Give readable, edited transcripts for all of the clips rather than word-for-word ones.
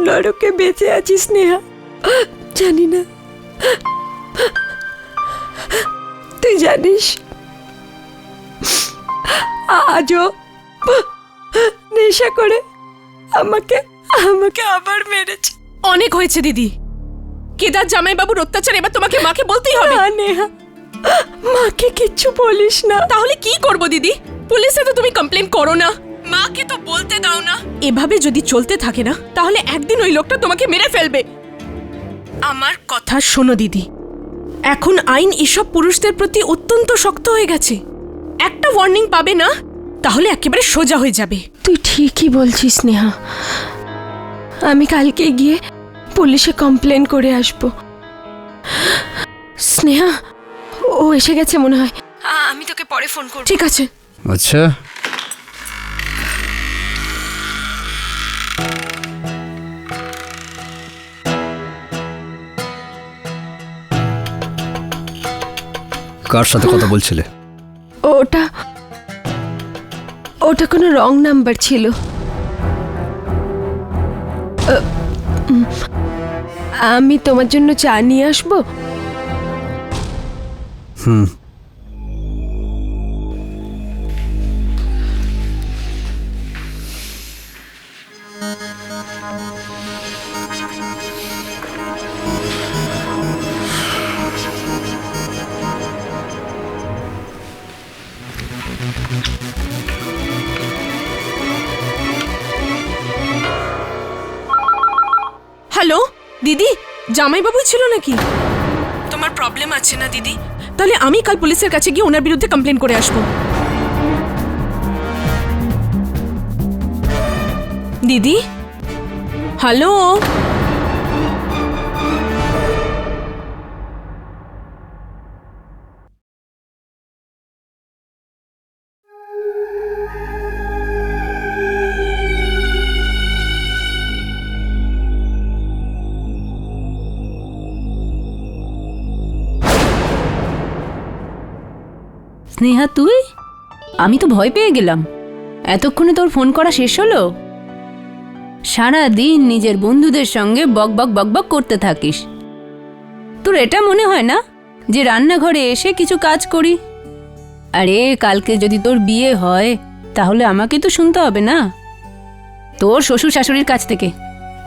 নরকে বেঁচে আছিস স্নেহা, জানি না। তুই জানিস আজও নেশা করে আমাকে আমাকে আবার মেরেছে। অনেক হয়েছে দিদি, কেদার জামাইবাবুর অত্যাচার এবার তোমাকে মাকে বলতেই হবে। নেহা, মাকে কিচ্ছু বলিস না। তাহলে কি করব দিদি? পুলিশে তো তুমি কমপ্লেন করো না, মাকে তো বলতে দাও না। এভাবে যদি চলতে থাকে না তাহলে একদিন ওই লোকটা তোমাকে মেরে ফেলবে। আমার কথা শোনো দিদি, এখন আইন এসব পুরুষদের প্রতি অত্যন্ত শক্ত হয়ে গেছে। একটা ওয়ার্নিং পাবে না তাহলে একেবারে সোজা হয়ে যাবে। তুই ঠিকই বলছিস স্নেহা, আমি কালকে গিয়ে পুলিশে কমপ্লেন করে আসব। স্নেহা, ও এসে গেছে মনে হয়, আমি তোকে পরে ফোন করব। ঠিক আছে। আচ্ছা, কার সাথে কথা বলছিলে? ওটা ওটা কোনো রং নাম্বার ছিল। আমি তোমার জন্য চা নিয়ে আসবো? হ্যালো দিদি, জামাইবাবু ছিল নাকি? তোমার প্রবলেম আছে না দিদি? তাহলে আমি কাল পুলিশের কাছে গিয়ে ওনার বিরুদ্ধে কমপ্লেন করে আসবো। দিদি, হ্যালো, স্নেহা তুই? আমি তো ভয় পেয়ে গেলাম। এতক্ষণে তোর ফোন করা শেষ হলো? সারা দিন নিজের বন্ধুদের সঙ্গে বক বক বক বক করতে থাকিস। তোর এটা মনে হয় না যে রান্নাঘরে এসে কিছু কাজ করি? আরে কালকে যদি তোর বিয়ে হয় তাহলে আমাকে তো শুনতে হবে না, তোর শ্বশুর শাশুড়ির কাছ থেকে।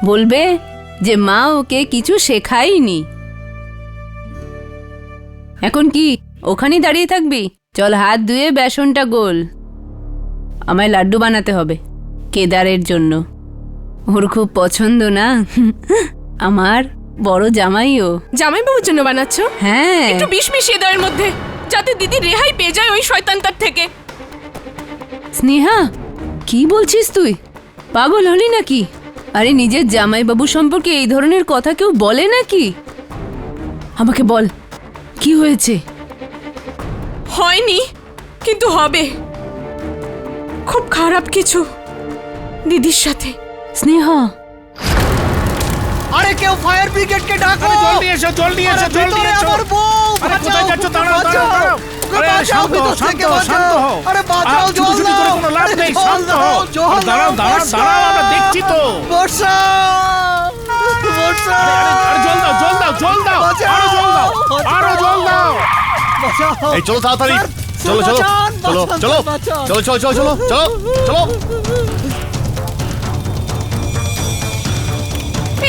বলবে যে মা ওকে কিছু শেখায়নি। এখন কি ওখানেই দাঁড়িয়ে থাকবি? চল হাত ধুয়ে বেসনটা গোল, আমায় লাড্ডু বানাতে হবে কেদারের জন্য। ওর খুব পছন্দ না, আমার বড় জামাইও। জামাইবাবুর জন্য বানাচ্ছ? হ্যাঁ, একটু বিষ মিশিয়ে দাও এর মধ্যে, যাতে দিদি রেহাই পেয়ে যায় ওই শয়তানটার থেকে। স্নেহা কি বলছিস তুই? পাগল হলি নাকি? আরে নিজের জামাইবাবু সম্পর্কে এই ধরনের কথা কেউ বলে নাকি? আমাকে বল কি হয়েছে? হয়নি, কিন্তু হবে। খুব খারাপ কিছু দিদির সাথে। স্নেহা, আরে কেউ ফায়ার ব্রিগেডকে ডাকো। জলদি এসো, জলদি এসো, জলদি এসো। আমার বউ, আরে কোথায় যাচ্ছ? দাঁড়াও, দাঁড়াও। আরে শান্ত হও, শান্ত হও, শান্ত হও। আরে বাঁচাও, জল ছুটোছুটি করে দাও। কোনো লাভ নেই, শান্ত হও। জল আরে দাঁড়াও, দাও, দাঁড়াও, দাঁড়াও, আমরা দেখছি তো। বর্ষা, বর্ষা। আরে জল দাও, জল দাও, জল দাও। বাঁচাও, আরো জল দাও, আরো জল দাও। বাঁচাও। এই চলো তাড়াতাড়ি, চলো চলো বাঁচান, চলো বাঁচান, চলো বাঁচান। চলো চলো চলো চলো চলো চলো।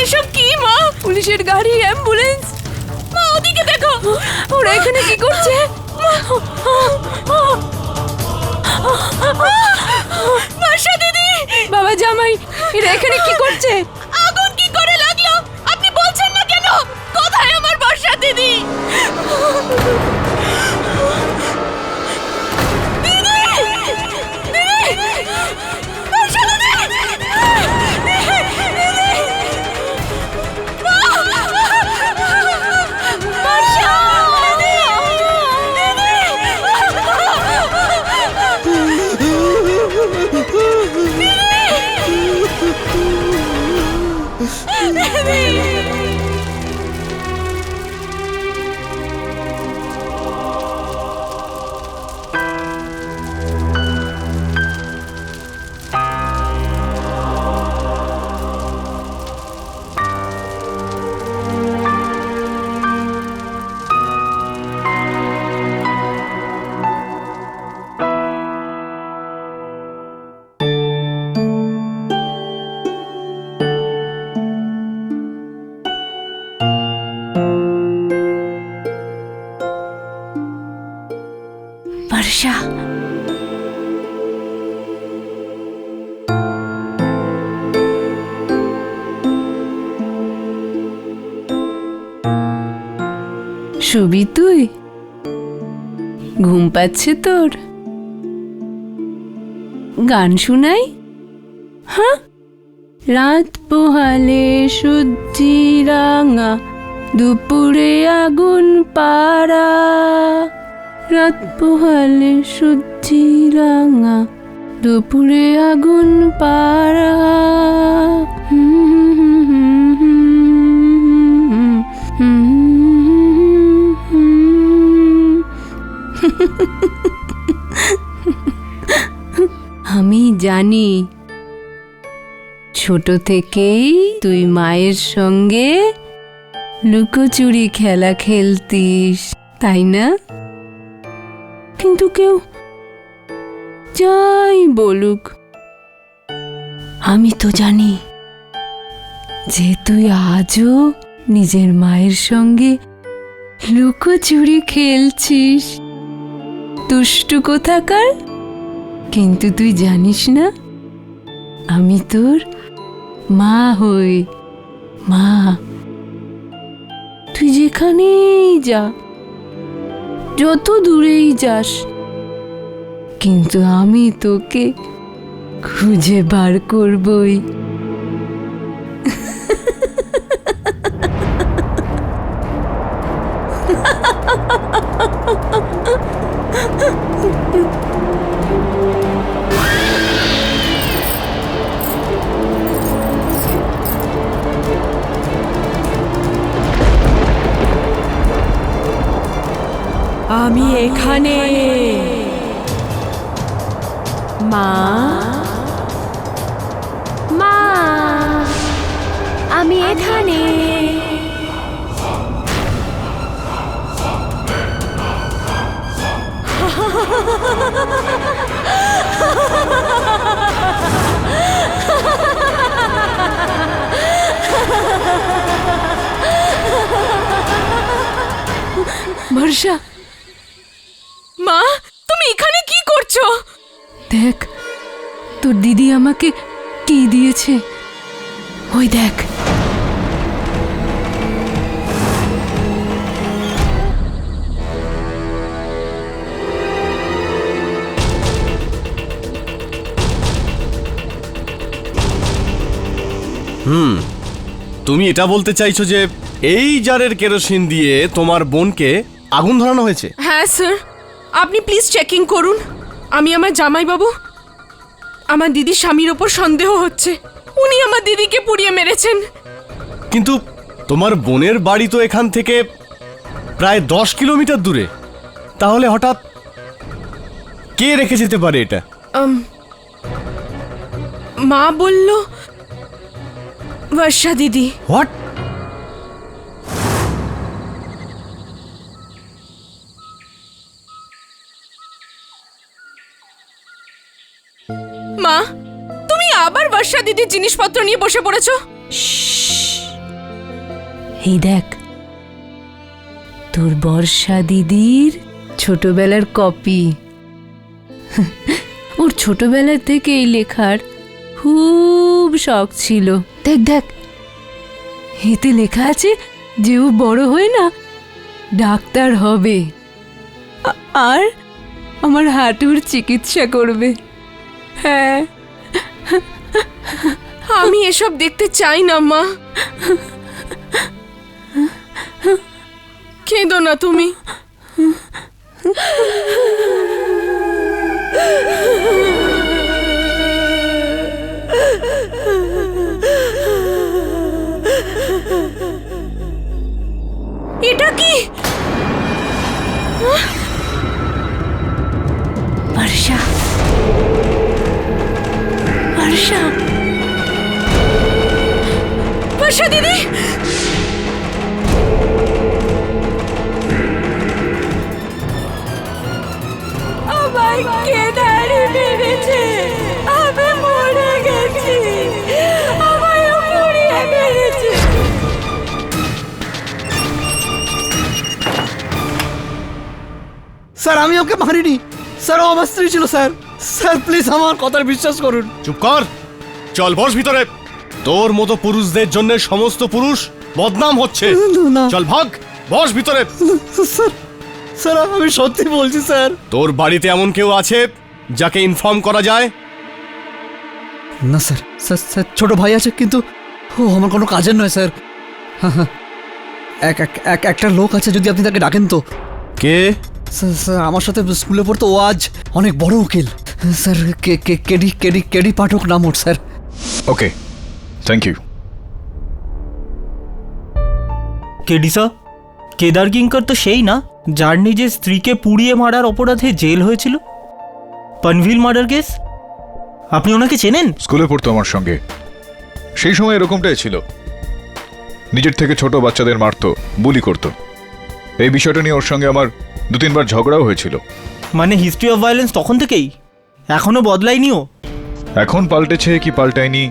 এসব কি মা? পুলিশের গাড়ি, অ্যাম্বুলেন্স। মা ওদিকে দেখো, ওরা এখানে কি করছে? বর্ষা দিদি, বাবা জামাই এরা এখানে কি করছে? আগুন কি করে লাগলো আপনি বলছেন না কেন? কোথায় আমার বর্ষা দিদি? বর্ষা, শুবি তুই? ঘুম পাচ্ছে তোর? গান শুনাই? হ্যাঁ, রাত পোহালে সূর্যি রাঙা, দুপুরে আগুন পাড়া। রাত পোহালে সূর্যি রাঙা, দুপুরে আগুন পাড়া। আমি জানি ছোট থেকেই তুই মায়ের সঙ্গে লুকোচুরি খেলা খেলতিস, তাই না? কিন্তু কেউ যাই বলুক, আমি তো জানি যে তুই আজও নিজের মায়ের সঙ্গে লুকোচুরি খেলছিস। দুষ্টু কোথাকার। কিন্তু তুই জানিস না, আমি তোর মা হই। মা, তুই যেখানেই যা, যত দূরেই যাস, কিন্তু আমি তোকে খুঁজে বার করবই। আমি এখানে। মা, মা, আমি এখানে। বর্ষা, মা, তুমি এখানে কি করছো? দেখ, তোর দিদি আমাকে কি দিয়েছে। ওই দেখ। তুমি এটা বলতে চাইছো যে এই জারের কেরোসিন দিয়ে তোমার বোনকে আগুন ধরানো হয়েছে? হ্যাঁ স্যার, আপনি প্লিজ চেকিং করুন। আমি আমার জামাইবাবু, আমার দিদির স্বামীর ওপর সন্দেহ হচ্ছে। উনি আমার দিদিকে পুড়িয়ে মেরেছেন। কিন্তু তোমার বোনের বাড়ি তো এখান থেকে প্রায় 10 কিলোমিটার দূরে। তাহলে হঠাৎ কে রেখে যেতে পারে এটা? মা বলল বর্ষা দিদি। হোয়াট? মা, তুমি আবার বর্ষা দিদির জিনিসপত্র নিয়ে বসে পড়েছো। এই দেখ, তোর বর্ষা দিদির ছোটবেলার কপি। ওর ছোটবেলা থেকে এই লেখার খুব শখ ছিল। দেখ দেখ, এতে লেখা আছে যে ও বড় হয়ে না ডাক্তার হবে আর আমার হাঁটুর চিকিৎসা করবে। হ্যাঁ, আমি এসব দেখতে চাই না মা। কেঁদো না তুমি। এটা কি? বর্ষা, বর্ষা, বর্ষা দিদি, আমায় কে দাঁড়িয়ে মেরেছে? আমি মরে গেছি। আমায় পুড়িয়ে মেরেছে। স্যার আমি ওকে মারিনি। স্যার ও আমার স্ত্রী ছিল স্যার। স্যার প্লিজ আমার কথার বিশ্বাস করুন। চুপ কর, চল বস ভিতরে। তোর মতো পুরুষদের জন্য সমস্ত পুরুষ বদনাম হচ্ছে। না চল ভাগ, বস ভিতরে। স্যার, স্যার আমি সত্যি বলছি স্যার। তোর বাড়িতে এমন কেউ আছে যাকে ইনফর্ম করা যায়? না স্যার, স্যার স্যার ছোট ভাই আছে, কিন্তু ও আমার কোনো কাজের নয় স্যার। হ্যাঁ হ্যাঁ, একটা লোক আছে, যদি আপনি তাকে ডাকেন তো। কে? স্যার স্যার আমার সাথে স্কুলে পড়তো, ও আজ অনেক বড় উকিল স্যার। কেডি পাঠক নাম ওর স্যার। Okay, thank you. কেডিসা, কেদার কিঙ্কর তো সেই না যার নিজের স্ত্রীকে পুড়িয়ে মারার অপরাধে জেল হয়েছিল? পনভিল মার্ডার কেস, আপনি ওনাকে চেনেন? স্কুলে পড়তো আমার সঙ্গে, সেই সময় এরকমটাই ছিল। নিজের থেকে ছোট বাচ্চাদের মারতো, বুলি করতো। এই বিষয়টা নিয়ে ওর সঙ্গে আমার 2-3 বার ঝগড়াও হয়েছিল। মানে হিস্ট্রি অফ ভায়োলেন্স তখন থেকেই এখনো বদলায়নিও? এখন পাল্টেছে কি পাল্টায়নি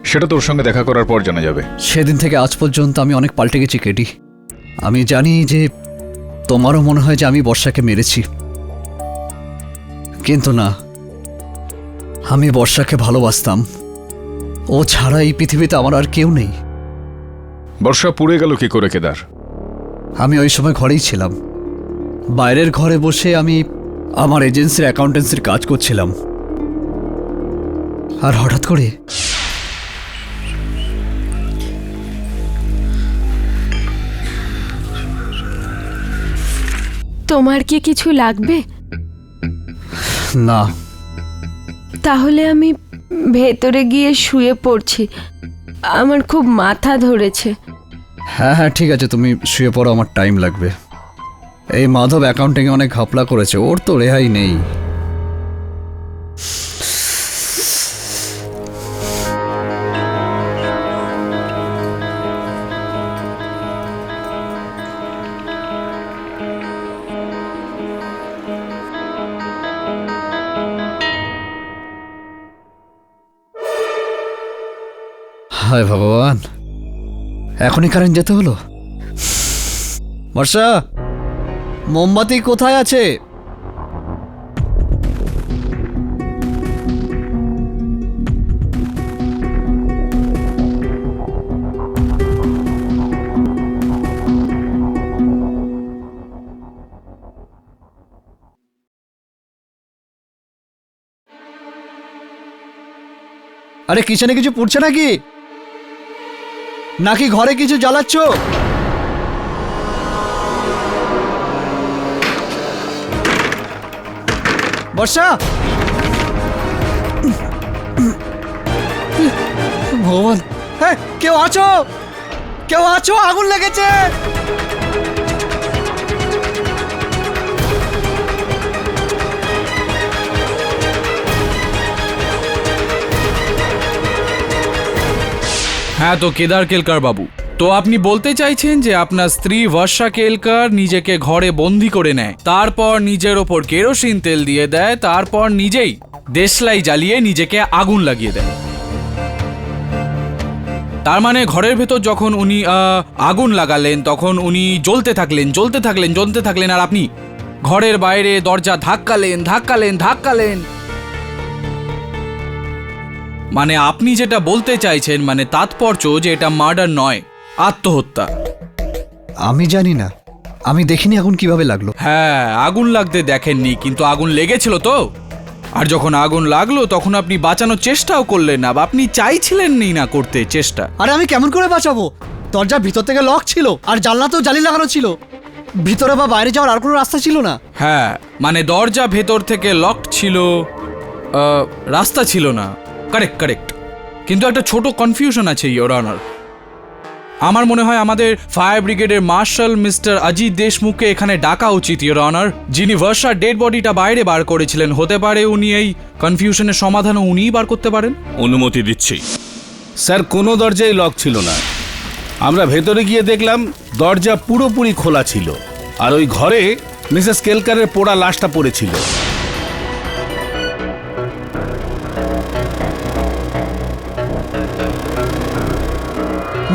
সেটা তোর সঙ্গে দেখা করার পর জানা যাবে। সেদিন থেকে আজ পর্যন্ত আমি অনেক পাল্টে গেছি কেডি। আমি জানি যে তোমারও মনে হয় যে আমি বর্ষাকে মেরেছি, কিন্তু না, আমি বর্ষাকে ভালোবাসতাম। ও ছাড়া এই পৃথিবীতে আমার আর কেউ নেই। বর্ষা পুড়ে গেল কি করে কেদার? আমি ওই সময় ঘরেই ছিলাম। বাইরের ঘরে বসে আমি আমার এজেন্সির অ্যাকাউন্টেন্সির কাজ করছিলাম, আর হঠাৎ করে তোমার কি কিছু লাগবে? না। তাহলে আমি ভেতরে গিয়ে শুয়ে পড়ছি, আমার খুব মাথা ধরেছে। হ্যাঁ হ্যাঁ ঠিক আছে, তুমি শুয়ে পড়ো, আমার টাইম লাগবে। এই মাধব অ্যাকাউন্টিংয়ে অনেক ঘাপলা করেছে, ওর তো রেহাই নেই। হায় ভগবান, এখনই কারেন্ট যেতে হলো। বর্ষা, মোমবাতি কোথায় আছে? আরে কিচেনে কিছু পুড়ছে নাকি? নাকি ঘরে কিছু জ্বালাচ্ছ? বর্ষা, ভগবান, হ্যাঁ কেউ আছো? কেউ আছো? আগুন লেগেছে। হ্যাঁ, তো কেদার কেলকার বাবু, তো আপনি বলতে চাইছেন যে আপনার স্ত্রী বর্ষা কেলকার নিজেকে ঘরে বন্দি করে নেয়, তারপর নিজের ওপর কেরোসিন তেল দিয়ে দেয়, তারপর নিজেই দেশলাই জ্বালিয়ে নিজেকে আগুন লাগিয়ে দেয়। তার মানে ঘরের ভেতর যখন উনি আগুন লাগালেন তখন উনি জ্বলতে থাকলেন, আর আপনি ঘরের বাইরে দরজা ধাক্কালেন। মানে আপনি যেটা বলতে চাইছেন, মানে তাৎপর্য যে এটা মার্ডার নয়, আত্মহত্যা। আমি জানি না, আমি দেখিনি আগুন কিভাবে লাগলো। হ্যাঁ, আগুন লাগতে দেখেননি, কিন্তু আগুন লেগেছিল তো। আর যখন আগুন লাগলো তখন আপনি বাঁচানোর চেষ্টাও করলেন না, বা আপনি চাইছিলেন না করতে চেষ্টা। আরে আমি কেমন করে বাঁচাবো? দরজা ভিতর থেকে লক ছিল, আর জানলাতেও জালি লাগানো ছিল। ভিতরে বা বাইরে যাওয়ার আর কোনো রাস্তা ছিল না। হ্যাঁ, মানে দরজা ভেতর থেকে লকড ছিল, রাস্তা ছিল না। কারেক্ট, কিন্তু একটা ছোট কনফিউশন আছে ইয়োর অনার। আমার মনে হয় আমাদের ফায়ার ব্রিগেডের মার্শাল মিস্টার অজিত দেশমুখকে এখানে ডাকা উচিত ইয়োর অনার, যিনি বর্ষার ডেড বডিটা বাইরে বার করেছিলেন। হতে পারে উনি এই কনফিউশনের সমাধানও উনিই বার করতে পারেন। অনুমতি দিচ্ছি। স্যার, কোনো দরজাই লক ছিল না। আমরা ভেতরে গিয়ে দেখলাম দরজা পুরোপুরি খোলা ছিল, আর ওই ঘরে মিসেস কেলকারের পোড়া লাশটা পড়েছিল।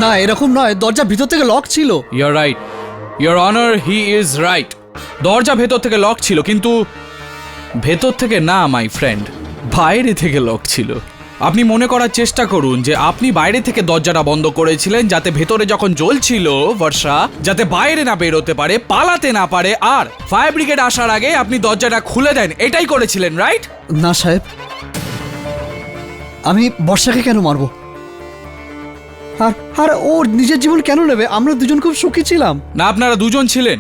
না, এরকম নয়, দরজা ভিতর থেকে লক ছিল। Your right your honour, he is right. দরজা ভেতর থেকে লক ছিল, কিন্তু ভেতর থেকে না মাই ফ্রেন্ড, বাইরে থেকে লক ছিল। আপনি মনে করার চেষ্টা করুন যে আপনি বাইরে থেকে দরজাটা বন্ধ করেছিলেন যাতে ভেতরে যখন জ্বলছিল বর্ষা যাতে বাইরে না বেরোতে পারে, পালাতে না পারে, আর ফায়ার ব্রিগেড আসার আগে আপনি দরজাটা খুলে দেন, এটাই করেছিলেন, রাইট? না সাহেব, আমি বর্ষাকে কেন মারবো? আর আর ওর নিজের জীবন কেন নেবে? আমরা দুজন খুব সুখী ছিলাম। না, আপনারা দুজন ছিলেন,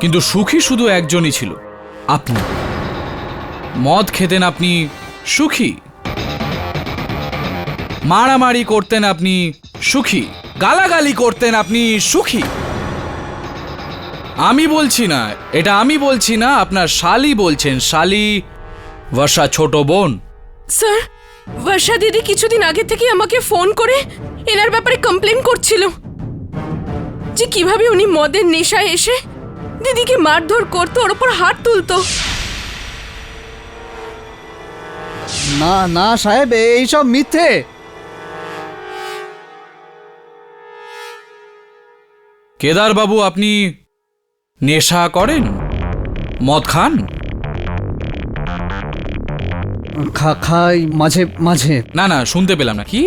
কিন্তু সুখী শুধু একজনই ছিল, আপনি। মদ খেতেন আপনি, সুখী। মারামারি করতেন আপনি, সুখী। গালাগালি করতেন আপনি, সুখী। আমি বলছি না, এটা আমি বলছি না, আপনার শালি বলছেন, শালি, বর্ষা ছোট বোন। স্যার, বর্ষা দিদি কিছুদিন আগে থেকে আমাকে ফোন করে এনার ব্যাপারে কমপ্লেন করছিল যে কিভাবে উনি মদের নেশায় এসে দিদিকে মারধর করতো, ওর ওপর হাত তুলতো। না না সাহেব, এইসব মিথ্যে। কেদার বাবু, আপনি নেশা করেন? মদ খান? খাই মাঝে মাঝে। না না, শুনতে পেলাম না। কি?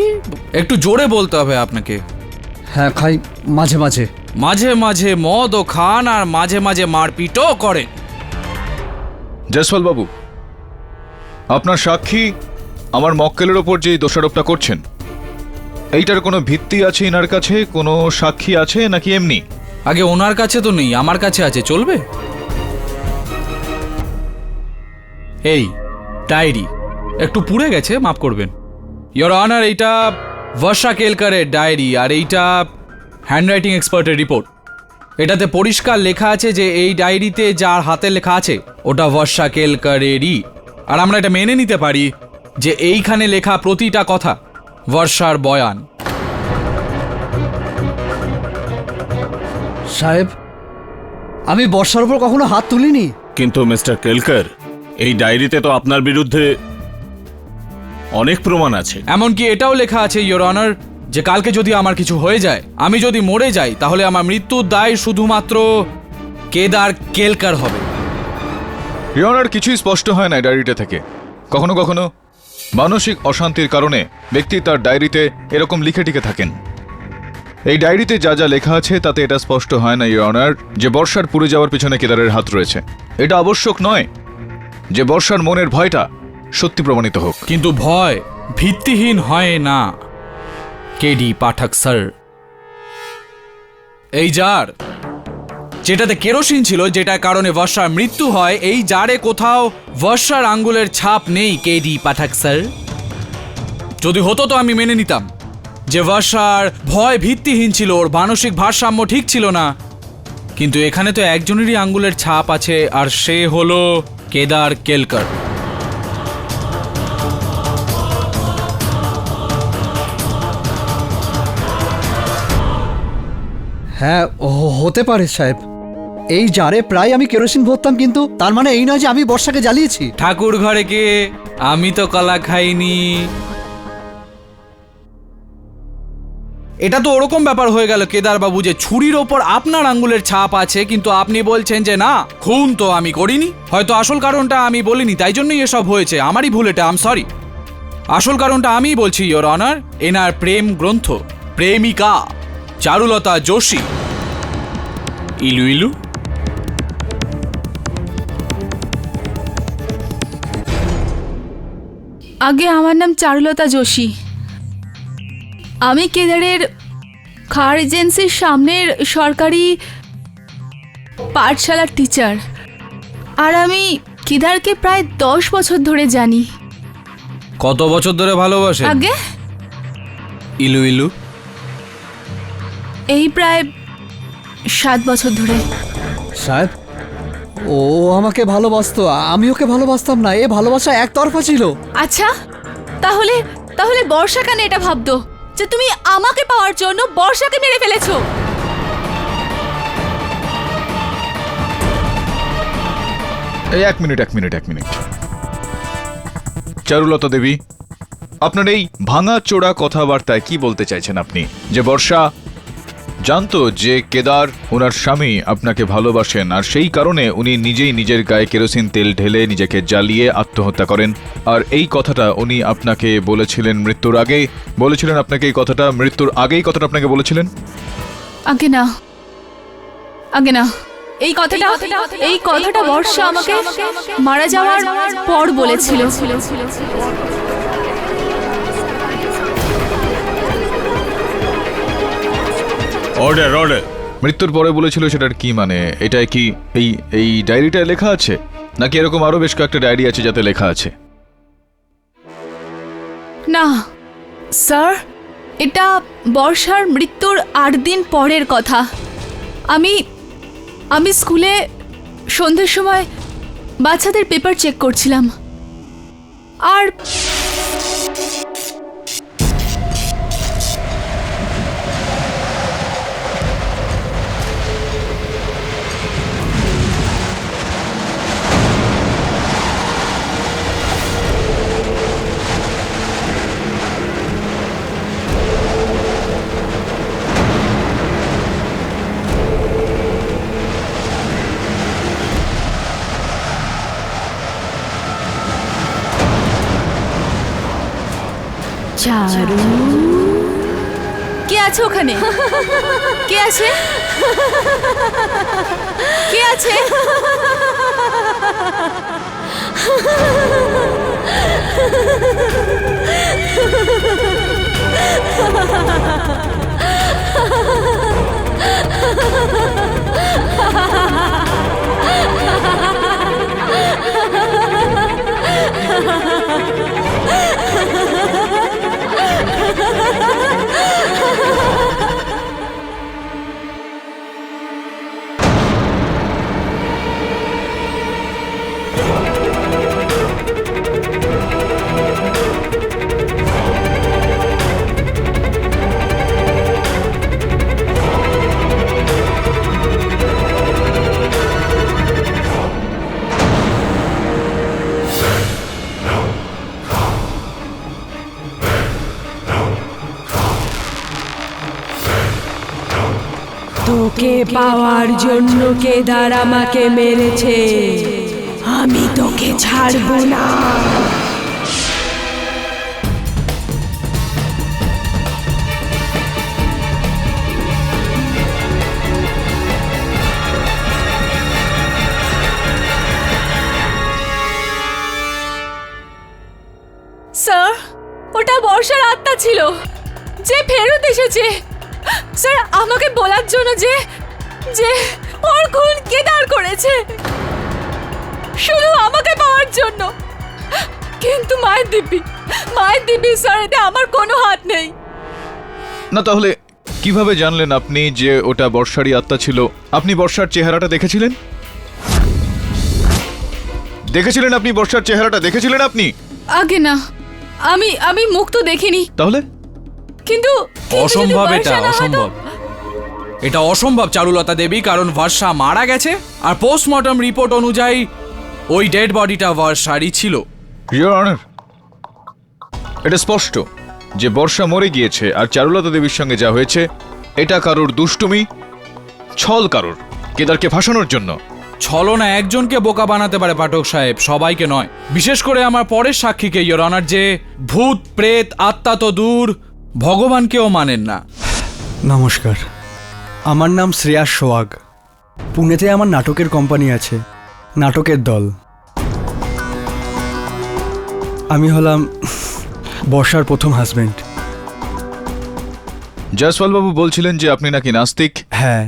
একটু জোরে বলতে হবে আপনাকে। হ্যাঁ, খাই মাঝে মাঝে। মাঝে মাঝে মদও খান আর মাঝে মাঝে মারপিটও করেন। জয়সওয়াল বাবু, আপনার সাক্ষী আমার মক্কেলের ওপর যে দোষারোপটা করছেন, এইটার কোনো ভিত্তি আছে এনার কাছে? কোনো সাক্ষী আছে নাকি এমনি? আগে ওনার কাছে তো নেই, আমার কাছে আছে, চলবে? এই ডায়েরি একটু পুড়ে গেছে, মাফ করবেন ইয়োর অনার। এইটা বর্ষা কেলকারের ডায়েরি আর এইটা হ্যান্ডরাইটিং এক্সপার্টের রিপোর্ট। এটাতে পরিষ্কার লেখা আছে যে এই ডায়েরিতে যার হাতে লেখা আছে ওটা বর্ষা কেলকারেরই। আর আমরা এটা মেনে নিতে পারি যে এইখানে লেখা প্রতিটা কথা বর্ষার বয়ান। সাহেব, আমি বর্ষার উপর কখনো হাত তুলিনি। কিন্তু মিস্টার কেলকার, এই ডায়েরিতে তো আপনার বিরুদ্ধে অনেক প্রমাণ আছে। এমনকি এটাও লেখা আছে ইয়োর অনার যে কালকে যদি আমার কিছু হয়ে যায়, আমি যদি মরে যাই, তাহলে আমার মৃত্যুর দায় শুধুমাত্র কেদার কেলকার হবে। ইয়নার কিছুই স্পষ্ট হয় না ডায়েরিটা থেকে। কখনো কখনো মানসিক অশান্তির কারণে ব্যক্তি তার ডায়েরিতে এরকম লিখে টিকে থাকেন। এই ডায়েরিতে যা যা লেখা আছে তাতে এটা স্পষ্ট হয় না ইয়নার যে বর্ষার পুড়ে যাওয়ার পিছনে কেদারের হাত রয়েছে। এটা আবশ্যক নয় যে বর্ষার মনের ভয়টা সত্যি প্রমাণিত হোক। কিন্তু ভয় ভিত্তিহীন হয় না কেডি পাঠক স্যার। এই জার যেটাতে কেরোসিন ছিল, যেটার কারণে বর্ষার মৃত্যু হয়, এই জারে কোথাও বর্ষার আঙ্গুলের ছাপ নেই কেডি পাঠক স্যার। যদি হতো তো আমি মেনে নিতাম যে বর্ষার ভয় ভিত্তিহীন ছিল, ওর মানসিক ভারসাম্য ঠিক ছিল না। কিন্তু এখানে তো একজনেরই আঙ্গুলের ছাপ আছে, আর সে হলো কেদার কেলকার। হ্যাঁ, হতে পারে সাহেব। এই জারে প্রায় আমি কেরোসিন ভরতাম, কিন্তু তার মানে এই নয় যে আমি বর্ষাকে জ্বালিয়েছি। ঠাকুর ঘরে কে? আমি তো কলা খাইনি। এটা তো ওরকম ব্যাপার হয়ে গেল কেদার বাবু যে ছুরির ওপর আপনার আঙ্গুলের ছাপ আছে, কিন্তু আপনি বলছেন যে না, খুন তো আমি করিনি। হয়তো আসল কারণটা আমি বলিনি, তাই জন্যই এসব হয়েছে। আমারই ভুল এটা, আই এম সরি। আসল কারণটা আমিই বলছি ইয়োর অনার। এনার প্রেম গ্রন্থ, প্রেমিকা চারুলতা যোশী। ইলু ইলু। আগে আমার নাম চারুলতা যোশী। আমি কেদারের খার এজেন্সির সামনের সরকারি পাঠশালার টিচার। আর আমি কেদারকে প্রায় 10 বছর ধরে জানি। কত বছর ধরে ভালোবাসে? আগে ইলু ইলু। এই প্রায় 7 বছর ধরে। সাহেব, ও আমাকে ভালোবাসতো, আমি ওকে ভালোবাসতাম না। এ ভালোবাসা একতরফা ছিল। আচ্ছা, তাহলে তাহলে বর্ষা কেন এটা ভাবতো যে তুমি আমাকে পাওয়ার জন্য বর্ষাকে মেরে ফেলেছো? এই এক মিনিট। চারুলতা দেবী, আপনার এই ভাঙা চোরা কথাবার্তায় কি বলতে চাইছেন আপনি? যে বর্ষা জানতো যে কেদার ওনার স্বামী আপনাকে ভালোবাসেন, আর সেই কারণে উনি নিজেই নিজের গায়ে কেরোসিন তেল ঢেলে নিজেকে জ্বালিয়ে আত্মহত্যা করেন। আর এই কথাটা উনি আপনাকে বলেছিলেন মৃত্যুর আগে? বলেছিলেন আপনাকে এই কথাটা মৃত্যুর আগেই কথাটা আপনাকে বলেছিলেন? আগে না, আগে না, এই কথাটা বর্ষা আমাকে মারা যাওয়ার পর বলেছিল। Order order. মৃত্যুর পরে বলেছিল, সেটার কি মানে? এটা কি এই এই ডায়েরিটায় লেখা আছে, নাকি এরকম আরো বেশ কয়েকটা ডায়েরি আছে যাতে লেখা আছে? না স্যার, এটা বর্ষার মৃত্যুর 8 দিন পরের কথা। আমি স্কুলে সন্ধ্যের সময় বাচ্চাদের পেপার চেক করছিলাম, আর চারু, কে আছে ওখানে? কে আছে? কে আছে? তোকে পাওয়ার জন্য কেদার আমাকে মেরেছে, আমি তোকে ছাড়বো না। স্যার, ওটা বর্ষার আত্মা ছিল যে ফেরত এসেছে। স্যার, আমাকে বলার জন্য যে যে ওর খুন কেদার করেছে, শুধু আমাকে পাওয়ার জন্য। কিন্তু মায়ের দিব্যি স্যার, এতে আমার কোনো হাত নেই। না, তাহলে কিভাবে জানলেন আপনি যে ওটা বর্ষারই আত্মা ছিল? আপনি বর্ষার চেহারাটা দেখেছিলেন? আপনি বর্ষার চেহারাটা দেখেছিলেন আপনি? আগে না, আমি মুখ তো দেখিনি। তাহলে কিন্তু অসম্ভব, এটা অসম্ভব চারুলতা দেবী, কারণ বর্ষা মারা গেছে আর পোস্টমর্টম রিপোর্ট অনুযায়ী ওই ডেড বডিটা বর্ষারই ছিল। ইওর অনার, এটা স্পষ্ট যে বর্ষা মরে গিয়েছে, আর চারুলতা দেবীর সঙ্গে যা হয়েছে এটা কারোর দুষ্টুমি, ছল কারোর কেদারকে ফাঁসানোর জন্য। ছলনা একজনকে বোকা বানাতে পারে পাঠক সাহেব, সবাইকে নয়। বিশেষ করে আমার পরের সাক্ষীকে, ইওর অনার, যে ভূত প্রেত আত্মা তো দূর, ভগবানকেও মানেন না। নমস্কার, আমার নাম শ্রেয়াস সোহাগ। পুনেতে আমার নাটকের কোম্পানি আছে, নাটকের দল। আমি হলাম বর্ষার প্রথম হাজবেন্ড। জয়সওয়াল বাবু বলছিলেন যে আপনি নাকি নাস্তিক। হ্যাঁ,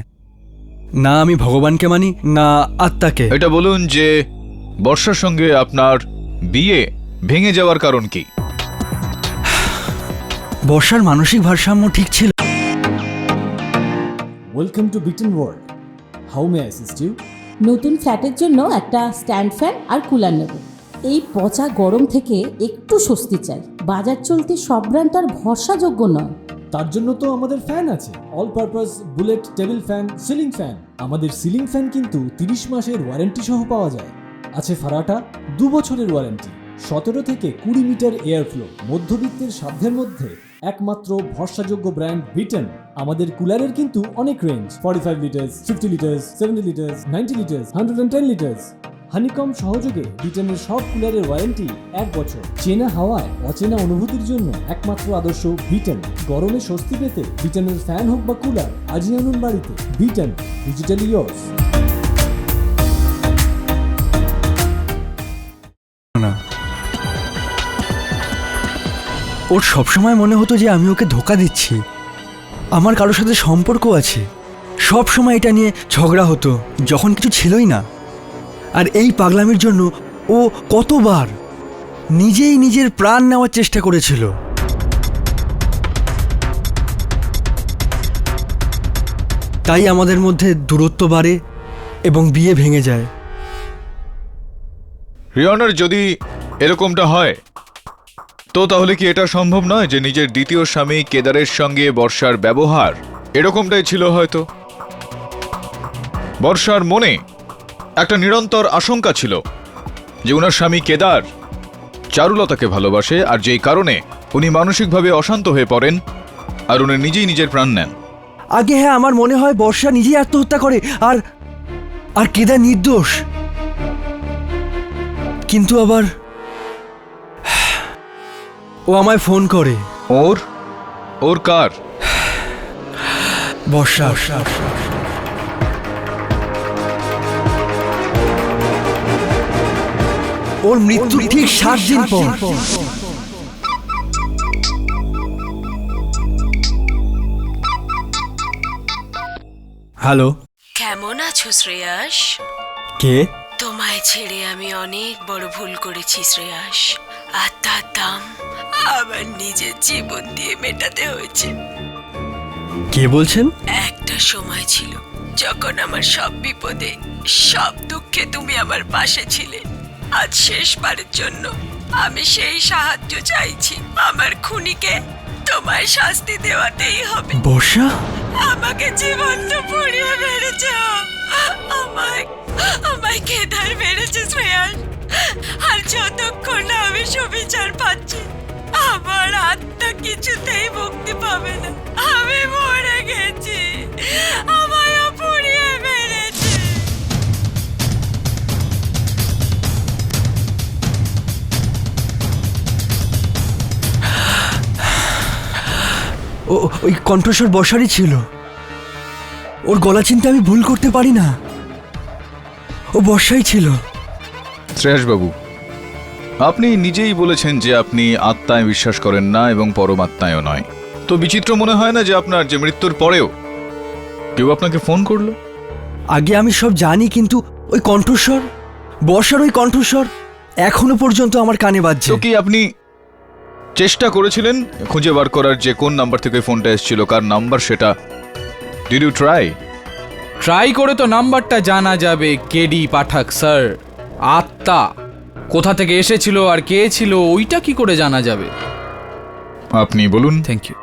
না আমি ভগবানকে মানি, না আত্মাকে। এটা বলুন যে বর্ষার সঙ্গে আপনার বিয়ে ভেঙে যাওয়ার কারণ কি? বর্ষার মানসিক ভারসাম্য ঠিক ছিল। Welcome to Beaton world, how may assist you? নতুন ফ্ল্যাটের জন্য একটা স্ট্যান্ড ফ্যান আর কুলার নেব। এই পচা গরম থেকে একটু স্বস্তি চাই। বাজার চলতে সব ব্র্যান্ড তো আর ভরসাযোগ্য নয়। তার জন্য তো আমাদের ফ্যান আছে, all purpose bullet table fan, ceiling fan. আমাদের সিলিং ফ্যান কিন্তু 30 মাসের ওয়ারেন্টি সহ পাওয়া যায়। আছে ফারাটা 2 বছরের ওয়ারেন্টি, 17 থেকে 20 মিটার এয়ার ফ্লো, মধ্যবিত্তের সাধ্যের মধ্যে একমাত্র ভরসাযোগ্য ব্র্যান্ড বিটেন। আমাদের কুলারের কিন্তু অনেক range, 45 litres, 50 litres, 70 litres, 90 litres, 110 litres. Honeycomb সহযোগে বিটেনের সব কুলারের ওয়ারেন্টি 1 বছর। চেনা হাওয়ায় অচেনা অনুভূতির জন্য একমাত্র আদর্শ বিটেন। গরমে স্বস্তি পেতে বিটেনের ফ্যান হোক বা কুলার আজই আনুন বাড়িতে। Beaten, digitally yours. ওর সবসময় মনে হতো যে আমি ওকে ধোকা দিচ্ছি, আমার কারোর সাথে সম্পর্ক আছে। সব সময় এটা নিয়ে ঝগড়া হতো যখন কিছু ছিলই না। আর এই পাগলামির জন্য ও কতবার নিজেই নিজের প্রাণ নেওয়ার চেষ্টা করেছিল। তাই আমাদের মধ্যে দূরত্ব বাড়ে এবং বিয়ে ভেঙে যায়। রিওনার যদি এরকমটা হয় তো তাহলে কি এটা সম্ভব নয় যে নিজের দ্বিতীয় স্বামী কেদারের সঙ্গে বর্ষার ব্যবহার এরকমটাই ছিল? হয়তো বর্ষার মনে একটা নিরন্তর আশঙ্কা ছিল যে ওনার স্বামী কেদার চারুলতাকে ভালোবাসে, আর যেই কারণে উনি মানসিকভাবে অশান্ত হয়ে পড়েন আর উনি নিজেই নিজের প্রাণ নেন। আগে হ্যাঁ, আমার মনে হয় বর্ষা নিজেই আত্মহত্যা করে আর আর কেদার নির্দোষ। কিন্তু আবার ও আমায় ফোন করে। ওর কার? বর্ষা। ওর মৃত্যুর ঠিক 7 দিন পর। হ্যালো, কেমন আছো শ্রেয়াস? কে? তোমায় ছেড়ে আমি অনেক বড় ভুল করেছি শ্রেয়াস। আত্মার দাম আবার নিজের জীবন দিয়ে মেটাতে হয়েছে। কে বলছেন? একটা সময় ছিল যখন আমার সব বিপদে সব দুঃখে তুমি আমার পাশে ছিলে। আজ শেষবারের জন্য আমি সেই সাহায্য চাইছি। আমার খুনিকে তোমায় শাস্তি দেওয়াতেই হবে। বর্ষা, আমাকে জীবন্ত পুড়িয়ে মেরেছ। আমায় কেদার মেরেছে শ্রেয়াস। আর যতক্ষণ না আমি সুবিচার পাচ্ছি আমার আত্মা কিছুতেই মুক্তি পাবে না। আমি মরে গেছি, আমায় পুড়িয়ে মেরেছে। ওই কণ্ঠস্বর বর্ষারই ছিল। ওর গলা চিনতে আমি ভুল করতে পারি না। ও বর্ষাই ছিল। শ্রেয়াসবাবু, আপনি নিজেই বলেছেন যে আপনি আত্মায় বিশ্বাস করেন না এবং পরমাত্মায়ও নয়। তো বিচিত্র মনে হয় না যে আপনার যে মৃত্যুর পরেও কেউ আপনাকে ফোন করলো? আগে আমি সব জানি, কিন্তু ওই কণ্ঠস্বর, বর্ষার ওই কণ্ঠস্বর এখনো পর্যন্ত আমার কানে বাজছে। তো কি আপনি চেষ্টা করেছিলেন খুঁজে বার করার যে কোন নাম্বার থেকে ফোনটা এসেছিল, কার নাম্বার সেটা? ডিড ইউ ট্রাই করে তো নাম্বারটা জানা যাবে। কেডি পাঠক স্যার। আত্মা কোথা থেকে এসেছিল আর কে ছিল ওইটা কি করে জানা যাবে? আপনি বলুন। Thank you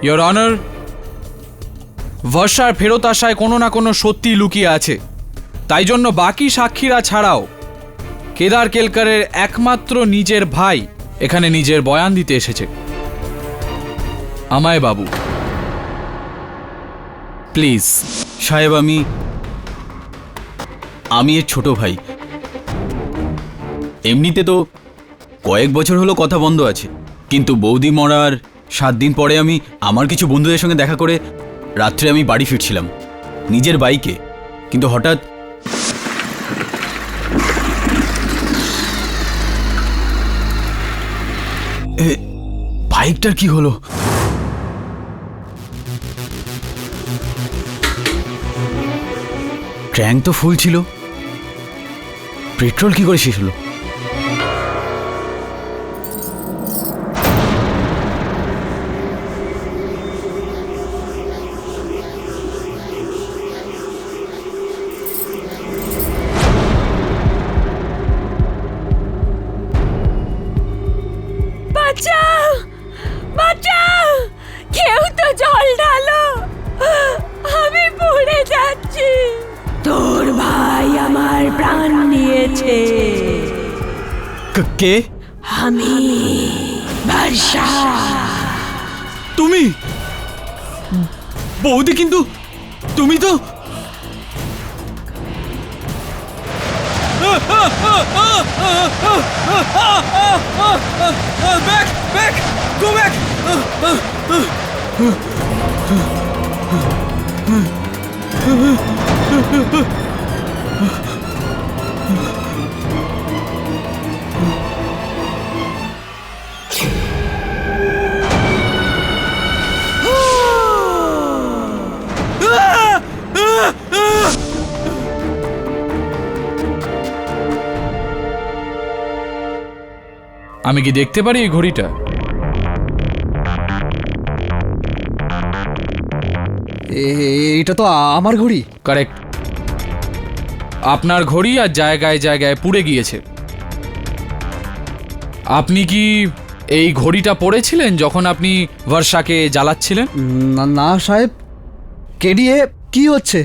your honour. বর্ষার ফেরত আসায় কোনো না কোনো সত্যি লুকিয়ে আছে। তাই জন্য বাকি সাক্ষীরা ছাড়াও কেদার কেলকারের একমাত্র নিজের ভাই এখানে নিজের বয়ান দিতে এসেছে। আমায় বাবু, প্লিজ। সাহেব, আমি এর ছোট ভাই। এমনিতে তো কয়েক বছর হলো কথা বন্ধ আছে, কিন্তু বৌদি মরার 7 দিন পরে আমি আমার কিছু বন্ধুদের সঙ্গে দেখা করে রাত্রে আমি বাড়ি ফিরছিলাম নিজের বাইকে। কিন্তু হঠাৎ বাইকটার কি হলো? ট্যাঙ্ক তো ফুল ছিল, পেট্রোল কি করে শেষ হলো? বাঁচাও, বাঁচাও, কেউ তো জল ঢালো, আমি পড়ে যাচ্ছি। তোর ভাই আমার প্রাণ নিয়েছে। কে? আমি ভাই বর্ষা। তুমি বৌদি, কিন্তু তুমি তো ব্যাক ব্যাক গো ব্যাক। আমি কি দেখতে পারি এই ঘড়িটা? এটা তো আমার ঘড়ি। কারেক্ট, আপনার ঘড়ি আর জায়গায় জায়গায় পুড়ে গিয়েছে। আপনি কি এই ঘড়িটা পড়েছিলেন যখন আপনি বর্ষাকে জ্বালাচ্ছিলেন? না না সাহেব, কেডিএ কি হচ্ছে?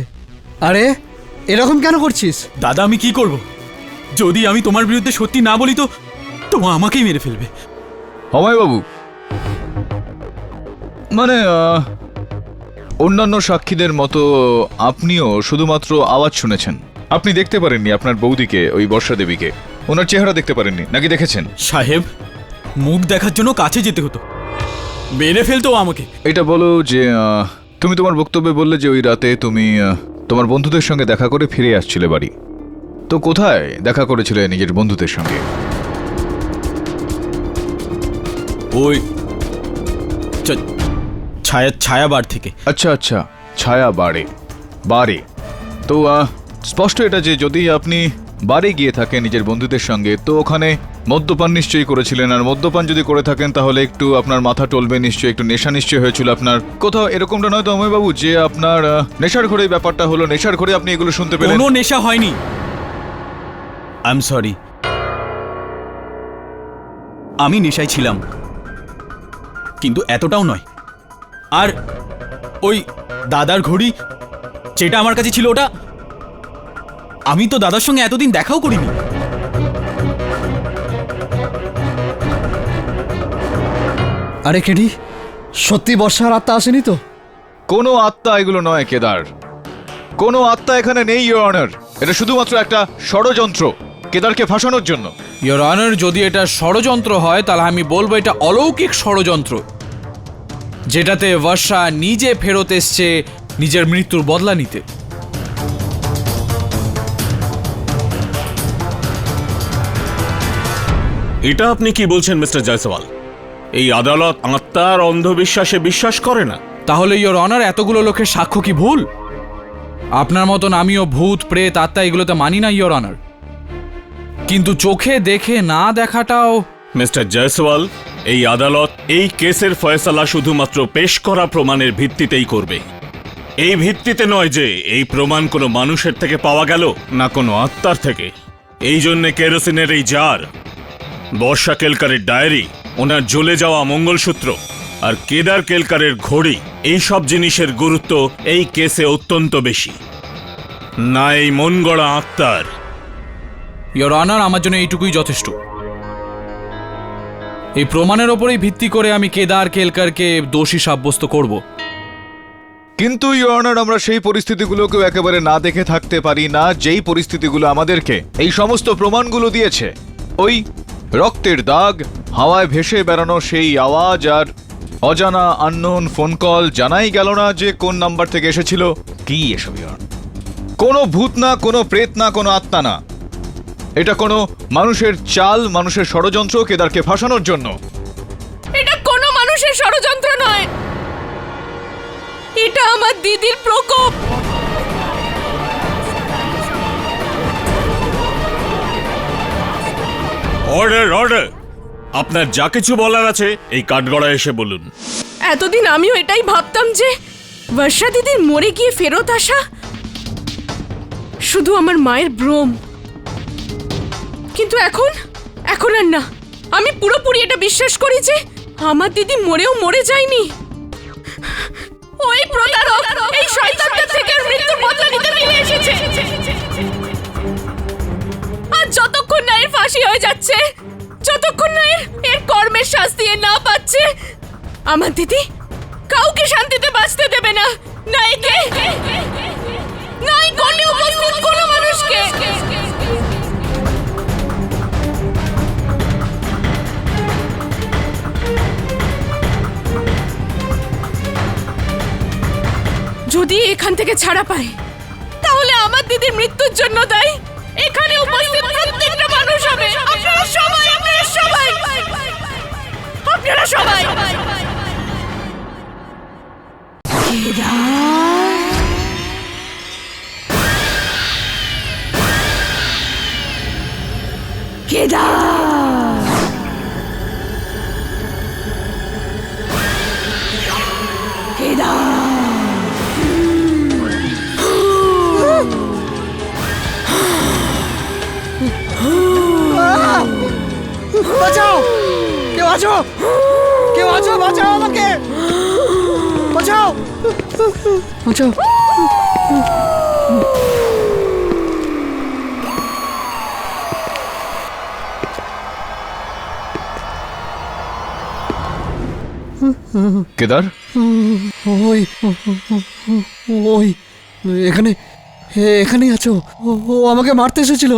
আরে এরকম কেন করছিস? দাদা, আমি কি করব? যদি আমি তোমার বিরুদ্ধে সত্যি না বলি তো তোমা আমাকেই মেরে ফেলবে। বাবু, মানে অন্যান্য সাক্ষীদের মতো আপনিও শুধুমাত্র আওয়াজ শুনেছেন। আপনি দেখতে পারেননি আপনার বৌদিকে, ওই বর্ষা দেবীকে। ওনার চেহারা দেখতে পারেননি, নাকি দেখেছেন? সাহেব, মুখ দেখার জন্য কাছে যেতে হতো, মেরে ফেলতো আমাকে। এটা বলো যে তুমি তোমার বক্তব্যে বললে যে ওই রাতে তুমি তোমার বন্ধুদের সঙ্গে দেখা করে ফিরে আসছিলে বাড়ি। তো কোথায় দেখা করেছিলে নিজের বন্ধুদের সঙ্গে? ওই ছায়া বার থেকে। আচ্ছা আচ্ছা, ছায়া বারে। তো স্পষ্ট এটা যে যদি আপনি বারে গিয়ে থাকেন নিজের বন্ধুদের সঙ্গে, তো ওখানে মদ্যপান নিশ্চয়ই করেছিলেন। আর মদ্যপান যদি করে থাকেন তাহলে একটু আপনার মাথা টলবে নিশ্চয়ই, একটু নেশা নিশ্চয়ই হয়েছিল আপনার। কোথাও এরকমটা নয় তো অময়বাবু যে আপনার নেশার ঘরে ব্যাপারটা হলো, নেশার ঘরে আপনি এগুলো শুনতে পেলেন? কোনো নেশা হয়নি। আই এম সরি, আমি নেশায় ছিলাম, কিন্তু এতটাও নয়। আর ওই দাদার ঘড়ি যেটা আমার কাছে ছিল, ওটা আমি তো দাদার সঙ্গে এতদিন দেখাও করিনি। আরে কেডি, সত্যি বর্ষার আত্মা আসেনি তো? কোনো আত্মা এগুলো নয় কেদার, কোনো আত্মা এখানে নেই ইওর অনার। এটা শুধুমাত্র একটা ষড়যন্ত্র কেদারকে ফাঁসানোর জন্য। ইওর অনার, যদি এটা ষড়যন্ত্র হয় তাহলে আমি বলবো এটা অলৌকিক ষড়যন্ত্র, যেটাতে বর্ষা নিজে ফেরত এসছে নিজের মৃত্যুর বদলা নিতে। এটা আপনি কি বলছেন মিস্টার জয়সওয়াল? এই আদালত আত্মার অন্ধবিশ্বাসে বিশ্বাস করে না। তাহলে ইওর অনার, এতগুলো লোকের সাক্ষ্য কি ভুল? আপনার মতন আমিও ভূত প্রেত আত্মা এগুলোতে মানি না ইওর অনার, কিন্তু চোখে দেখে না দেখাটাও। মিস্টার জয়সওয়াল, এই আদালত এই কেসের ফয়সালা শুধুমাত্র পেশ করা প্রমাণের ভিত্তিতেই করবে। এই ভিত্তিতে নয় যে এই প্রমাণ কোনো মানুষের থেকে পাওয়া গেল না কোনো আত্মার থেকে। এই জন্যে কেরোসিনের এই জার, বর্ষা কেলকারের ডায়েরি, ওনার জ্বলে যাওয়া মঙ্গলসূত্র আর কেদার কেলকারের ঘড়ি, এই সব জিনিসের গুরুত্ব এই কেসে অত্যন্ত বেশি, না এই মন গড়া আত্মার। ইওর অনার, আমার জন্য এইটুকুই যথেষ্ট। এই প্রমাণের ওপরেই ভিত্তি করে আমি কেদার কেলকারকে দোষী সাব্যস্ত করব। কিন্তু ইওর অনার, আমরা সেই পরিস্থিতিগুলোকেও একেবারে না দেখে থাকতে পারি না যেই পরিস্থিতিগুলো আমাদেরকে এই সমস্ত প্রমাণগুলো দিয়েছে। ওই রক্তের দাগ, হাওয়ায় ভেসে বেড়ানো সেই আওয়াজ, আর অজানা আননোন ফোন কল, জানাই গেল না যে কোন নাম্বার থেকে এসেছিল। কি এসব ইওর? কোনো ভূত না, কোনো প্রেত না, কোনো আত্মা না, এটা কোনো মানুষের চাল, মানুষের ষড়যন্ত্র কেদারকে ফাঁসানোর জন্য। এটা কোনো মানুষের ষড়যন্ত্র নয়, এটা আমার দিদির প্রকোপ। অর্ডার অর্ডার, আপনার যা কিছু বলার আছে এই কাঠগড়ায় এসে বলুন। এতদিন আমিও এটাই ভাবতাম যে বর্ষা দিদির মরে গিয়ে ফেরত আসা শুধু আমার মায়ের ভ্রম, কিন্তু এখন আর না। আমি পুরোপুরি এটা বিশ্বাস করি যে আমার দিদি মরেও মরে যায়নি। ওই প্রতারক এই শয়তানদের থেকে মৃত্যুর বদলা নিতে ফিরে এসেছে। আর যতক্ষণ না এর ফাঁসি হয়ে যাচ্ছে, যতক্ষণ না এর কর্মের ন্যায়ের শাস্তি এ না পাচ্ছে, আমার দিদি কাউকে শান্তিতে বাঁচতে দেবে না, না একে, না এই গণ্ডে উপস্থিত কোনো মানুষকে। যদি এখান থেকে ছাড়া পায় তাহলে আমার দিদির মৃত্যুর জন্য দায়ী এখানে উপস্থিত প্রত্যেকটা মানুষ হবে। আপনারা সবাই, আপনারা সবাই, আপনারা সবাই। বাঁচাও, কেউ আছো, কেউ আছো, বাঁচাও আমাকে, বাঁচাও, বাঁচাও। কেদার, ওই ওই এখানে, এখানেই আছো। ও আমাকে মারতে এসেছিল।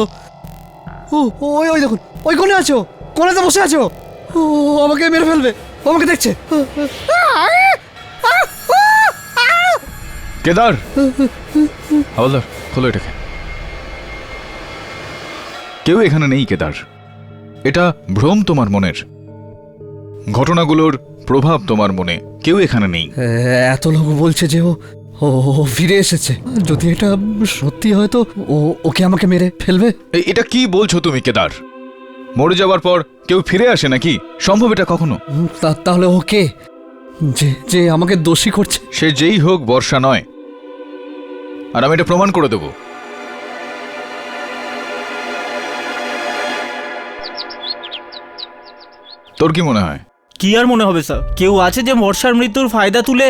ও ওই ওই দেখুন, ওই কোণে আছো, কোণেতে বসে আছো। ও আমাকে মেরে ফেলবে, ও আমাকে দেখছে। কেদার, হাওলদার খোলো এটাকে। কেউ এখানে নেই কেদার, এটা ভ্রম তোমার মনের, ঘটনাগুলোর প্রভাব তোমার মনে, কেউ এখানে নেই। এত লোক বলছে যে ও ও ফিরে এসেছে, যদি এটা সত্যি হয় তো ওকে আমাকে মেরে ফেলবে। এটা কি বলছো তুমি কেদার? মরে যাওয়ার পর কেউ ফিরে আসে নাকি? সম্ভব এটা কখনো? তাহলে ও কে যে যে আমাকে দোষী করছে? সে যেই হোক বর্ষা নয়, আর আমি এটা প্রমাণ করে দেব। তোর কি মনে হয়? কি আর মনে হবে স্যার, কেউ আছে যে বর্ষার মৃত্যুর ফায়দা তুলে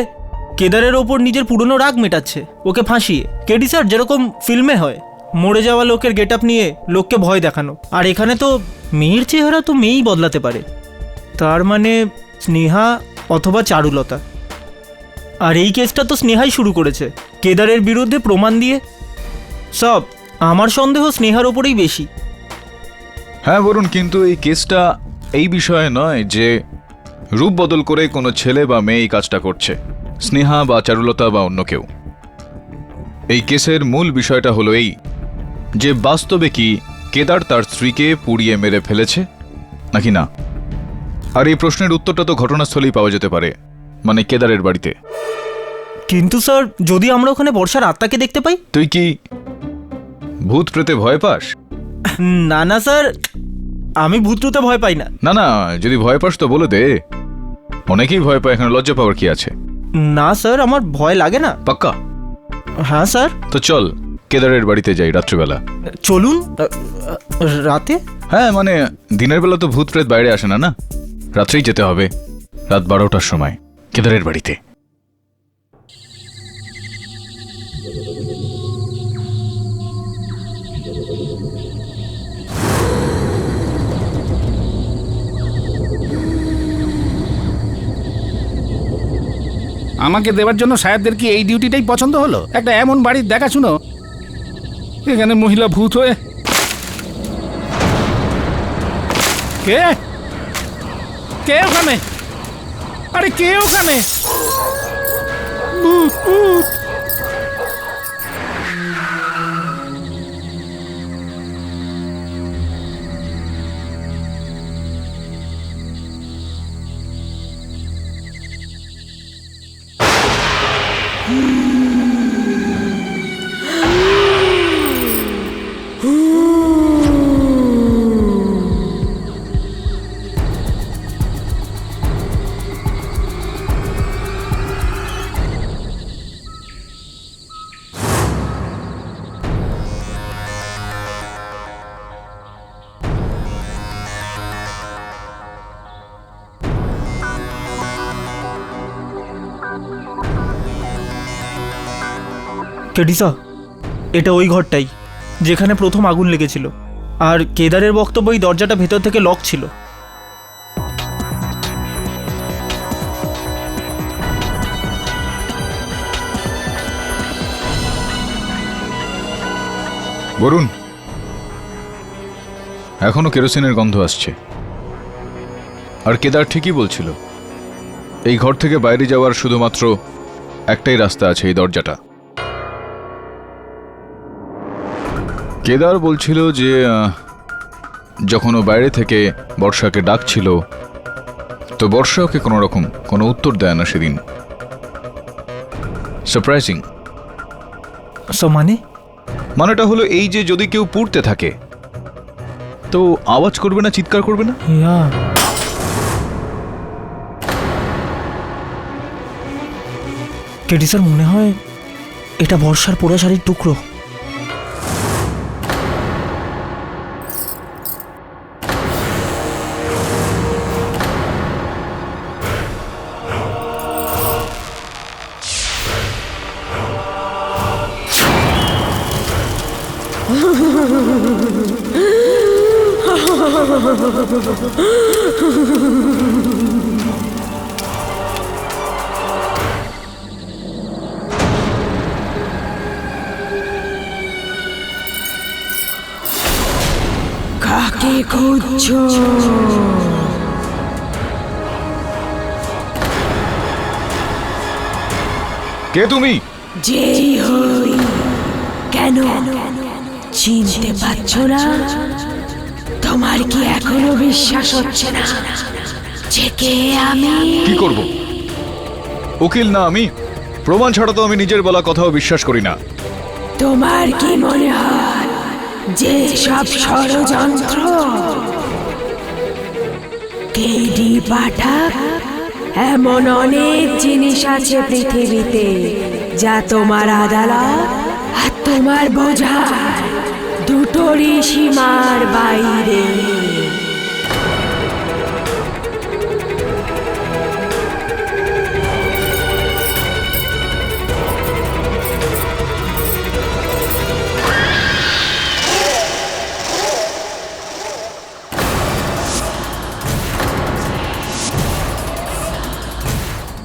কেদারের ওপর নিজের পুরনো রাগ মেটাচ্ছে, ওকে ফাঁসিয়ে। কেডি স্যার, যেরকম ফিল্মে হয়, মরে যাওয়া লোকের গেট আপ নিয়ে লোককে ভয় দেখানো। আর এখানে তো মেয়ের চেহারা তো মেয়েই বদলাতে পারে, তার মানে স্নেহা অথবা চারুলতা। আর এই কেসটা তো স্নেহাই শুরু করেছে, কেদারের বিরুদ্ধে প্রমাণ দিয়ে। সব আমার সন্দেহ স্নেহার ওপরেই বেশি। হ্যাঁ বরুণ, কিন্তু এই কেসটা এই বিষয়ে নয় যে রূপ বদল করে কোনো ছেলে বা মেয়ে এই কাজটা করছে, স্নেহা বা চারুলতা বা অন্য কেউ। এই কেসের মূল বিষয়টা হলো এই যে বাস্তবে কি কেদার তার স্ত্রীকে পুড়িয়ে মেরে ফেলেছে নাকি না। আর এই প্রশ্নের উত্তরটা তো ঘটনাস্থলেই পাওয়া যেতে পারে, মানে কেদারের বাড়িতে। কিন্তু স্যার, যদি আমরা ওখানে বর্ষার আত্মাকে দেখতে পাই? তুই কি ভূত প্রেতে ভয় পাস? না না স্যার, আমি ভূতরূপে ভয় পাই না। না না, যদি ভয় পাস তো বলে দে। অনেকেই ভয় পায়, এখানে লজ্জা পাওয়ার কি আছে? না স্যার, আমার ভয় লাগে না। পাক্কা? হ্যাঁ স্যার। তো চল কেদারের বাড়িতে যাই রাত্রিবেলা। চলুন। রাতে? হ্যাঁ, মানে দিনের বেলা তো ভূত প্রেত বাইরে আসে না, না রাত্রেই যেতে হবে, রাত 12টার সময় কেদারের বাড়িতে। আমাকে দেওয়ার জন্য সাহেবদের কি এই ডিউটিটাই পছন্দ হলো? একটা এমন বাড়ির দেখাশুনো, এখানে মহিলা ভূত হয়ে। কে কে ওখানে? আরে কে ওখানে? ভূত ভূত। কেডিসা, এটা ওই ঘরটাই যেখানে প্রথম আগুন লেগেছিল। আর কেদারের বক্তব্য এই দরজাটা ভেতর থেকে লক ছিল। বরুণ, এখনো কেরোসিনের গন্ধ আসছে। আর কেদার ঠিকই বলছিল, এই ঘর থেকে বাইরে যাওয়ার শুধুমাত্র একটাই রাস্তা আছে, এই দরজাটা। কেদার বলছিল যে যখন ও বাইরে থেকে বর্ষাকে ডাকছিল, তো বর্ষা ওকে কোনো রকম কোনো উত্তর দেয় না সেদিন। সারপ্রাইজিং। মানেটা হলো এই যে যদি কেউ পুড়তে থাকে তো আওয়াজ করবে না, চিৎকার করবে না। কেডি স্যার, মনে হয় এটা বর্ষার পোড়া শাড়ির টুকরো। কাকে খুঁজছো? কে তুমি? যেই হই কেন, চিনতে পারছো না? তোমার কি এখনো বিশ্বাস হচ্ছে না যে কে আমি? কি করব? উকিল না আমি, প্রমাণ ছাড়া তো আমি নিজের বলা কথাও বিশ্বাস করি না। তোমার কি মনে হয় যে সব ষড়যন্ত্র? কেডি পাঠক, এমন অনেক জিনিস আছে পৃথিবীতে যা তোমার আদালত আর তোমার বোঝা দুটোরই সীমার বাইরে।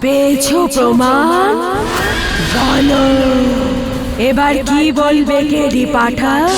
পেয়েছো প্রমাণ? বলো এবার কি বলবে কেডি পাঠক?